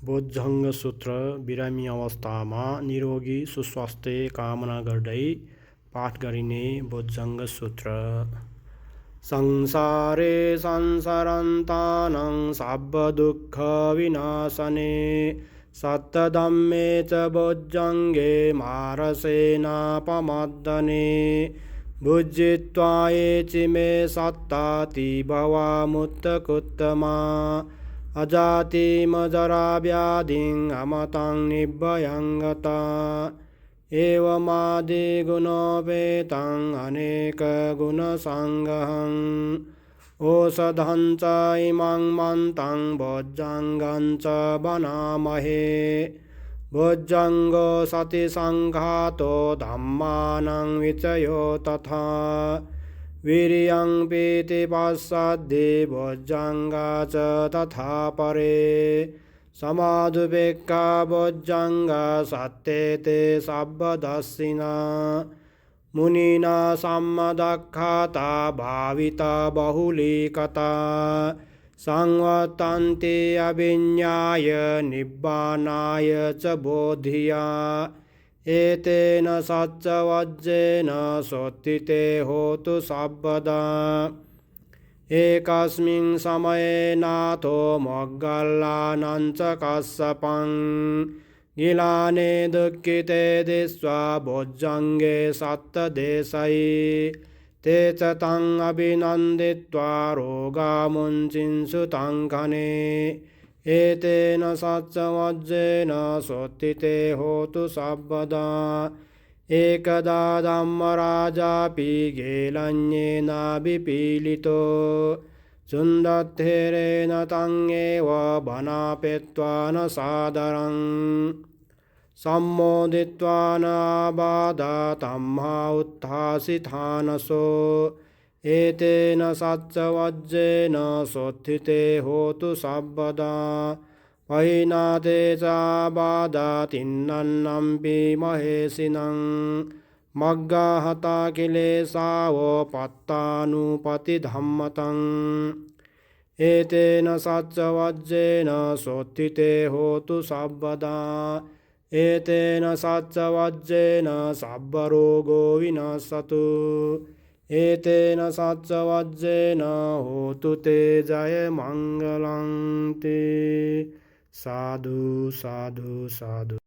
बोधजंग सूत्र बिरामी अवस्थामा निरोगी सुस्वास्थ्य कामना गर्दै पाठ गरिने बोधजंग सूत्र। संसारे संसरन्तानां साभ्यदुःख विनाशने सत्यधम्मे च बोधजंगे मारसेनापमर्दने भुजित्वा ये चिमे सत्ताति भवामुत्तकुत्तमा अजातिमजराव्याधिं अमतं निभयं गता एवमादिगुणोपेतं अनेकगुणसङ्गहं औषधं च इमं मन्तं बोधजंगं च वनामहे बोधजंगो सतिसङ्घातो धम्मानां विचयो तथा वीर्यं पीतिपश्चाद्धि बोधजंगा च तथा परे समाधुपेक्खा बोधजंगा सत्येते सब्बदर्शिना मुनिना सम्मदख्याता भाविता बहुलीकता संवर्तन्ते अभिज्ञाय निब्बाणाय च बोधिया एतेन सच्चवज्रेन सोत्थिते होतु सर्वदा एकस्मिन् समये नाथो मोग्गल्लानं च कश्यपं गिलाने दुःखिते दृष्ट्वा बोधजंगे सप्तदेशै ते च तं अभिनन्दित्वा रोगामुञ्चिन्सु तं खने एतेन सच्चवज्रेन सोत्थिते होतु सर्वदा एकदा धम्मराजापि गेलन्येन विपीडितो चुन्दद्धेरेण तं एव वनापेत्वा न सादरं सम्मोदित्वा न आबाधा तम्हा उत्थासितानसो एतेन सच्चवज्रेन सोत्थिते होतु सर्वदा पहिनाते चाबाधा तिन्नन्नम्पि महेशिनं मग्गाहता किलेशावोपत्तानुपतिधम्मतं एतेन सच्चवज्रेन सोत्थिते होतु सर्वदा एतेन सच्चवज्रेन सर्वरोगो विनश्यतु एतेन सच्चवज्रेन होतु ते जयमङ्गलं ते साधु साधु साधु।